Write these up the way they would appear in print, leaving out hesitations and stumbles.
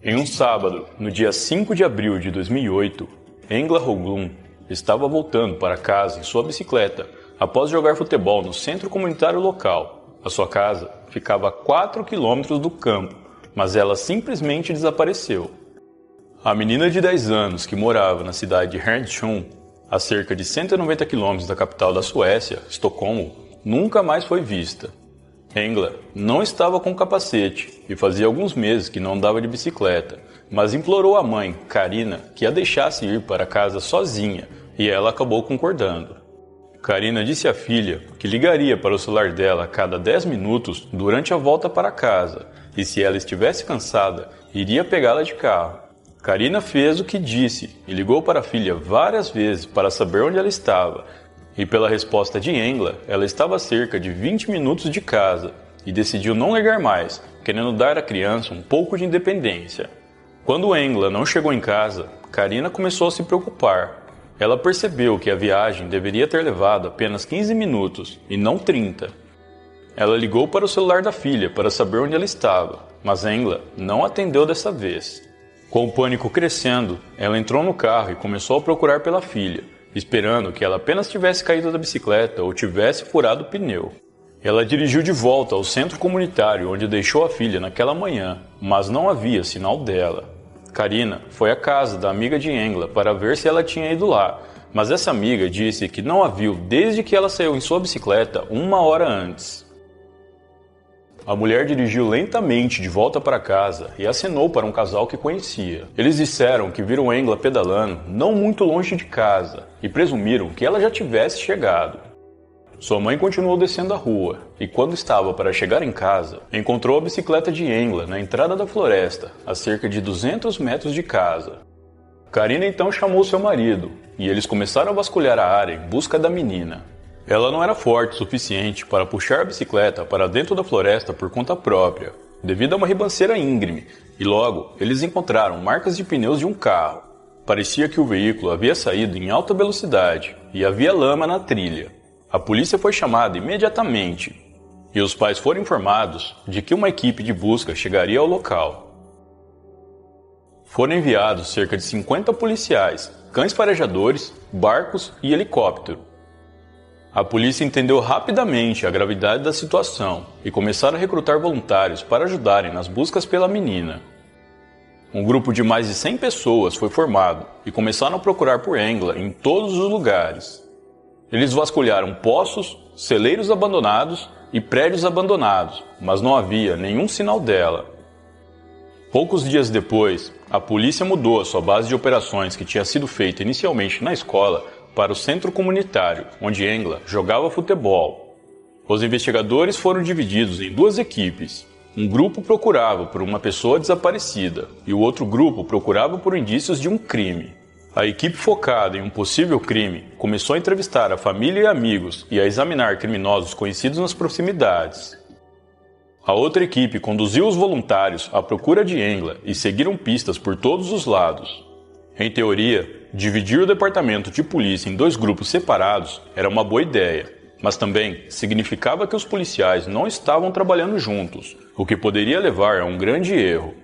Em um sábado, no dia 5 de abril de 2008, Engla Hoglund estava voltando para casa em sua bicicleta após jogar futebol no centro comunitário local. A sua casa ficava a 4 quilômetros do campo, mas ela simplesmente desapareceu. A menina de 10 anos que morava na cidade de Hernsund, a cerca de 190 quilômetros da capital da Suécia, Estocolmo, nunca mais foi vista. Engla não estava com capacete e fazia alguns meses que não andava de bicicleta, mas implorou à mãe, Karina, que a deixasse ir para casa sozinha, e ela acabou concordando. Karina disse à filha que ligaria para o celular dela a cada 10 minutos durante a volta para casa, e se ela estivesse cansada, iria pegá-la de carro. Karina fez o que disse e ligou para a filha várias vezes para saber onde ela estava, e pela resposta de Engla, ela estava a cerca de 20 minutos de casa e decidiu não ligar mais, querendo dar à criança um pouco de independência. Quando Engla não chegou em casa, Karina começou a se preocupar. Ela percebeu que a viagem deveria ter levado apenas 15 minutos e não 30. Ela ligou para o celular da filha para saber onde ela estava, mas Engla não atendeu dessa vez. Com o pânico crescendo, ela entrou no carro e começou a procurar pela filha, esperando que ela apenas tivesse caído da bicicleta ou tivesse furado o pneu. Ela dirigiu de volta ao centro comunitário onde deixou a filha naquela manhã, mas não havia sinal dela. Karina foi à casa da amiga de Engla para ver se ela tinha ido lá, mas essa amiga disse que não a viu desde que ela saiu em sua bicicleta 1 hora antes. A mulher dirigiu lentamente de volta para casa e acenou para um casal que conhecia. Eles disseram que viram Engla pedalando não muito longe de casa e presumiram que ela já tivesse chegado. Sua mãe continuou descendo a rua e, quando estava para chegar em casa, encontrou a bicicleta de Engla na entrada da floresta, a cerca de 200 metros de casa. Karina então chamou seu marido e eles começaram a vasculhar a área em busca da menina. Ela não era forte o suficiente para puxar a bicicleta para dentro da floresta por conta própria, devido a uma ribanceira íngreme, e logo eles encontraram marcas de pneus de um carro. Parecia que o veículo havia saído em alta velocidade e havia lama na trilha. A polícia foi chamada imediatamente e os pais foram informados de que uma equipe de busca chegaria ao local. Foram enviados cerca de 50 policiais, cães farejadores, barcos e helicóptero. A polícia entendeu rapidamente a gravidade da situação e começaram a recrutar voluntários para ajudarem nas buscas pela menina. Um grupo de mais de 100 pessoas foi formado e começaram a procurar por Engla em todos os lugares. Eles vasculharam poços, celeiros abandonados e prédios abandonados, mas não havia nenhum sinal dela. Poucos dias depois, a polícia mudou a sua base de operações que tinha sido feita inicialmente na escola para o centro comunitário, onde Engla jogava futebol. Os investigadores foram divididos em duas equipes. Um grupo procurava por uma pessoa desaparecida e o outro grupo procurava por indícios de um crime. A equipe focada em um possível crime começou a entrevistar a família e amigos e a examinar criminosos conhecidos nas proximidades. A outra equipe conduziu os voluntários à procura de Engla e seguiram pistas por todos os lados. Em teoria, dividir o departamento de polícia em dois grupos separados era uma boa ideia, mas também significava que os policiais não estavam trabalhando juntos, o que poderia levar a um grande erro.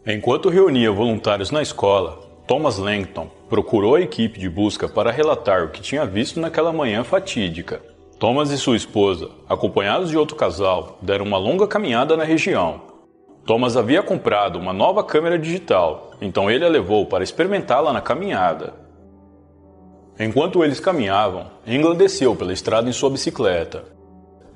Enquanto reunia voluntários na escola, Thomas Langton procurou a equipe de busca para relatar o que tinha visto naquela manhã fatídica. Thomas e sua esposa, acompanhados de outro casal, deram uma longa caminhada na região. Thomas havia comprado uma nova câmera digital, então ele a levou para experimentá-la na caminhada. Enquanto eles caminhavam, Engla desceu pela estrada em sua bicicleta.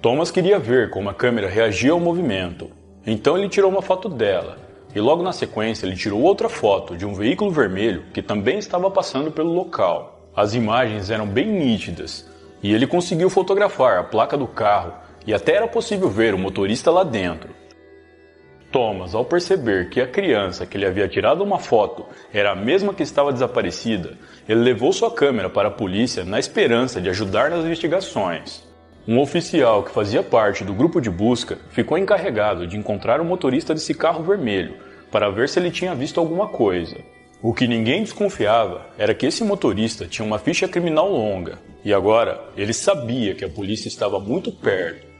Thomas queria ver como a câmera reagia ao movimento, então ele tirou uma foto dela, e logo na sequência ele tirou outra foto de um veículo vermelho que também estava passando pelo local. As imagens eram bem nítidas, e ele conseguiu fotografar a placa do carro, e até era possível ver o motorista lá dentro. Thomas, ao perceber que a criança que ele havia tirado uma foto era a mesma que estava desaparecida, ele levou sua câmera para a polícia na esperança de ajudar nas investigações. Um oficial que fazia parte do grupo de busca ficou encarregado de encontrar o motorista desse carro vermelho para ver se ele tinha visto alguma coisa. O que ninguém desconfiava era que esse motorista tinha uma ficha criminal longa e agora ele sabia que a polícia estava muito perto.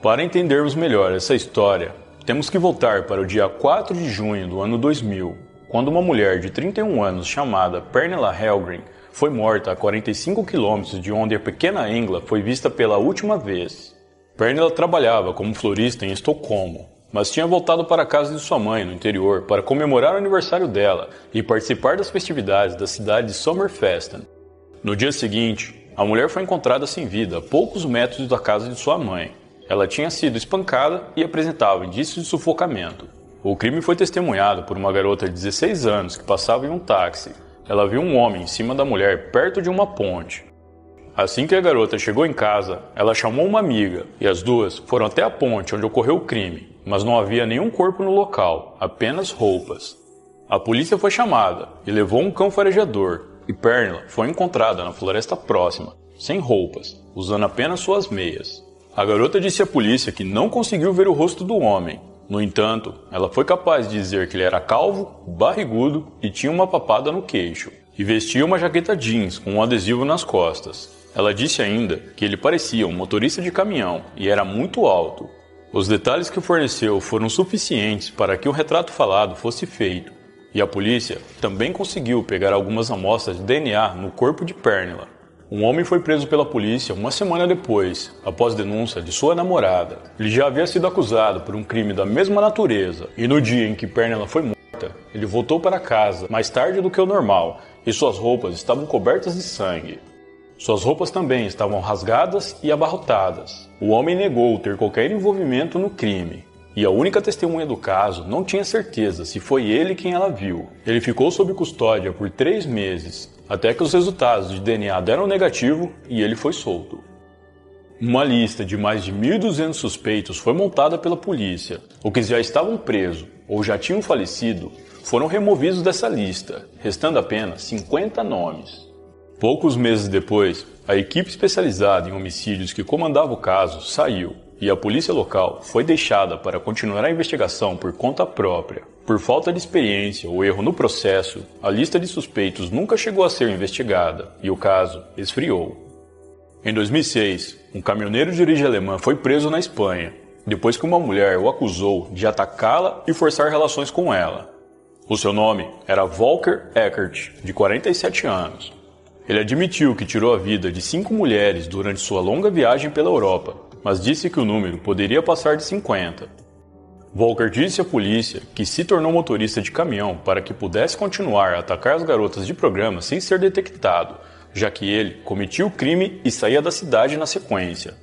Para entendermos melhor essa história, temos que voltar para o dia 4 de junho do ano 2000, quando uma mulher de 31 anos chamada Pernilla Hellgren foi morta a 45 quilômetros de onde a pequena Engla foi vista pela última vez. Pernilla trabalhava como florista em Estocolmo, mas tinha voltado para a casa de sua mãe no interior para comemorar o aniversário dela e participar das festividades da cidade de Sommerfesten. No dia seguinte, a mulher foi encontrada sem vida a poucos metros da casa de sua mãe. Ela tinha sido espancada e apresentava indícios de sufocamento. O crime foi testemunhado por uma garota de 16 anos que passava em um táxi. Ela viu um homem em cima da mulher perto de uma ponte. Assim que a garota chegou em casa, ela chamou uma amiga e as duas foram até a ponte onde ocorreu o crime, mas não havia nenhum corpo no local, apenas roupas. A polícia foi chamada e levou um cão farejador, e Pernilla foi encontrada na floresta próxima, sem roupas, usando apenas suas meias. A garota disse à polícia que não conseguiu ver o rosto do homem. No entanto, ela foi capaz de dizer que ele era calvo, barrigudo e tinha uma papada no queixo, e vestia uma jaqueta jeans com um adesivo nas costas. Ela disse ainda que ele parecia um motorista de caminhão e era muito alto. Os detalhes que forneceu foram suficientes para que o retrato falado fosse feito, e a polícia também conseguiu pegar algumas amostras de DNA no corpo de Pernilla. Um homem foi preso pela polícia uma semana depois, após denúncia de sua namorada. Ele já havia sido acusado por um crime da mesma natureza, e no dia em que Pernilla foi morta, ele voltou para casa mais tarde do que o normal, e suas roupas estavam cobertas de sangue. Suas roupas também estavam rasgadas e abarrotadas. O homem negou ter qualquer envolvimento no crime, e a única testemunha do caso não tinha certeza se foi ele quem ela viu. Ele ficou sob custódia por 3 meses, até que os resultados de DNA deram negativo e ele foi solto. Uma lista de mais de 1.200 suspeitos foi montada pela polícia. Os que já estavam presos ou já tinham falecido foram removidos dessa lista, restando apenas 50 nomes. Poucos meses depois, a equipe especializada em homicídios que comandava o caso saiu, e a polícia local foi deixada para continuar a investigação por conta própria. Por falta de experiência ou erro no processo, a lista de suspeitos nunca chegou a ser investigada, e o caso esfriou. Em 2006, um caminhoneiro de origem alemã foi preso na Espanha, depois que uma mulher o acusou de atacá-la e forçar relações com ela. O seu nome era Volker Eckert, de 47 anos. Ele admitiu que tirou a vida de 5 mulheres durante sua longa viagem pela Europa, mas disse que o número poderia passar de 50. Volker disse à polícia que se tornou motorista de caminhão para que pudesse continuar a atacar as garotas de programa sem ser detectado, já que ele cometia o crime e saía da cidade na sequência.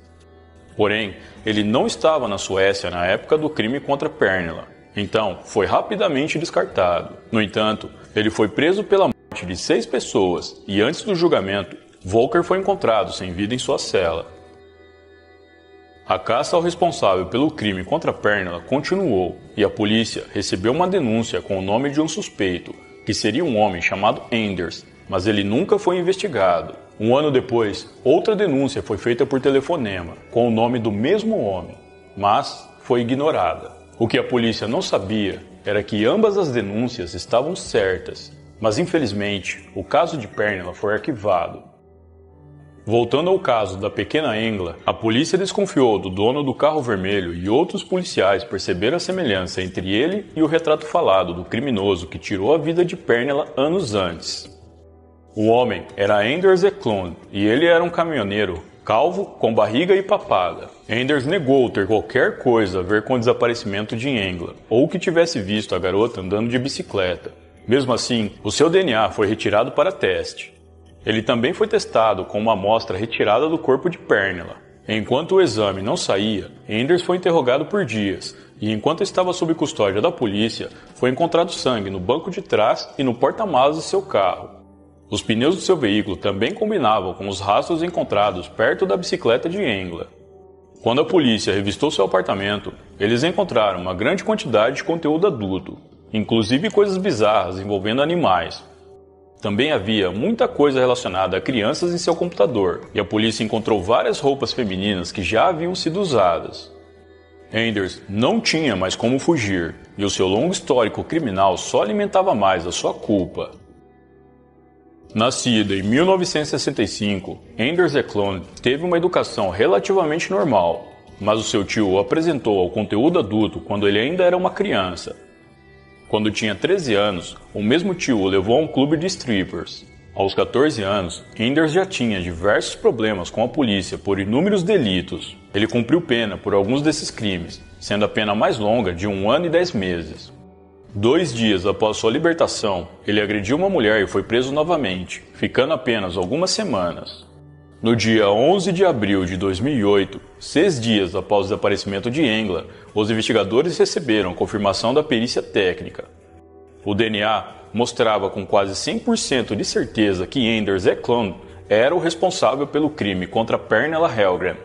Porém, ele não estava na Suécia na época do crime contra Pernilla, então foi rapidamente descartado. No entanto, ele foi preso pela morte de 6 pessoas e antes do julgamento, Volker foi encontrado sem vida em sua cela. A caça ao responsável pelo crime contra Pernilla continuou e a polícia recebeu uma denúncia com o nome de um suspeito, que seria um homem chamado Anders, mas ele nunca foi investigado. Um ano depois, outra denúncia foi feita por telefonema, com o nome do mesmo homem, mas foi ignorada. O que a polícia não sabia era que ambas as denúncias estavam certas, mas infelizmente o caso de Pernilla foi arquivado. Voltando ao caso da pequena Engla, a polícia desconfiou do dono do carro vermelho e outros policiais perceberam a semelhança entre ele e o retrato falado do criminoso que tirou a vida de Pernilla anos antes. O homem era Anders Eklund e ele era um caminhoneiro calvo, com barriga e papada. Anders negou ter qualquer coisa a ver com o desaparecimento de Engla, ou que tivesse visto a garota andando de bicicleta. Mesmo assim, o seu DNA foi retirado para teste. Ele também foi testado com uma amostra retirada do corpo de Pernilla. Enquanto o exame não saía, Anders foi interrogado por dias, e enquanto estava sob custódia da polícia, foi encontrado sangue no banco de trás e no porta-malas de seu carro. Os pneus do seu veículo também combinavam com os rastros encontrados perto da bicicleta de Engla. Quando a polícia revistou seu apartamento, eles encontraram uma grande quantidade de conteúdo adulto, inclusive coisas bizarras envolvendo animais. Também havia muita coisa relacionada a crianças em seu computador, e a polícia encontrou várias roupas femininas que já haviam sido usadas. Anders não tinha mais como fugir, e o seu longo histórico criminal só alimentava mais a sua culpa. Nascido em 1965, Anders Eklund teve uma educação relativamente normal. mas o seu tio o apresentou ao conteúdo adulto quando ele ainda era uma criança. Quando tinha 13 anos, o mesmo tio o levou a um clube de strippers. Aos 14 anos, Enders já tinha diversos problemas com a polícia por inúmeros delitos. Ele cumpriu pena por alguns desses crimes, sendo a pena mais longa de 1 ano e 10 meses. 2 dias após sua libertação, ele agrediu uma mulher e foi preso novamente, ficando apenas algumas semanas. No dia 11 de abril de 2008, 6 dias após o desaparecimento de Engla, os investigadores receberam a confirmação da perícia técnica. O DNA mostrava com quase 100% de certeza que Anders Eklund era o responsável pelo crime contra Pernilla Hellgren.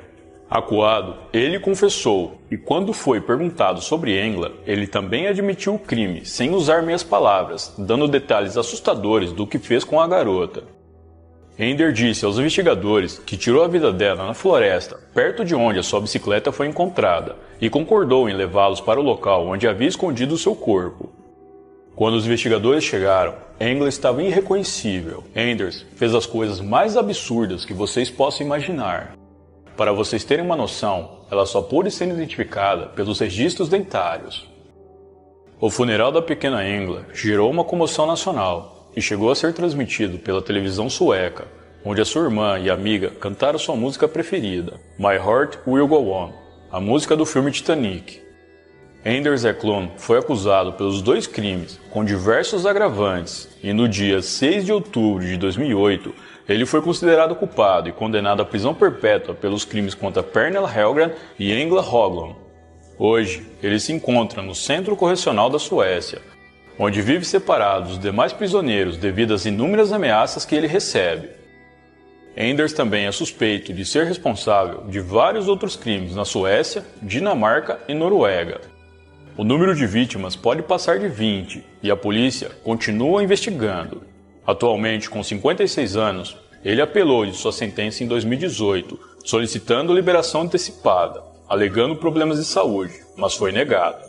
Acuado, ele confessou, e quando foi perguntado sobre Engla, ele também admitiu o crime, sem usar meias palavras, dando detalhes assustadores do que fez com a garota. Ender disse aos investigadores que tirou a vida dela na floresta, perto de onde a sua bicicleta foi encontrada, e concordou em levá-los para o local onde havia escondido seu corpo. Quando os investigadores chegaram, Engla estava irreconhecível. Anders fez as coisas mais absurdas que vocês possam imaginar. Para vocês terem uma noção, ela só pôde ser identificada pelos registros dentários. O funeral da pequena Engla gerou uma comoção nacional e chegou a ser transmitido pela televisão sueca, onde a sua irmã e amiga cantaram sua música preferida, My Heart Will Go On, a música do filme Titanic. Anders Eklund foi acusado pelos 2 crimes, com diversos agravantes, e no dia 6 de outubro de 2008, ele foi considerado culpado e condenado à prisão perpétua pelos crimes contra Pernilla Hellgren e Engla Höglund. Hoje, ele se encontra no Centro Correcional da Suécia, onde vive separado dos demais prisioneiros devido às inúmeras ameaças que ele recebe. Anders também é suspeito de ser responsável de vários outros crimes na Suécia, Dinamarca e Noruega. O número de vítimas pode passar de 20 e a polícia continua investigando. Atualmente, com 56 anos, ele apelou de sua sentença em 2018, solicitando liberação antecipada, alegando problemas de saúde, mas foi negado.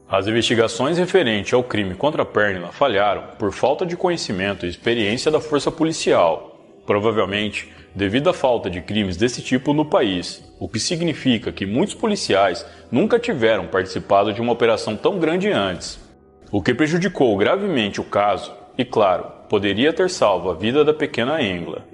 As investigações referentes ao crime contra Pernilla falharam por falta de conhecimento e experiência da força policial, provavelmente devido à falta de crimes desse tipo no país, o que significa que muitos policiais nunca tiveram participado de uma operação tão grande antes, o que prejudicou gravemente o caso e, claro, poderia ter salvo a vida da pequena Engla.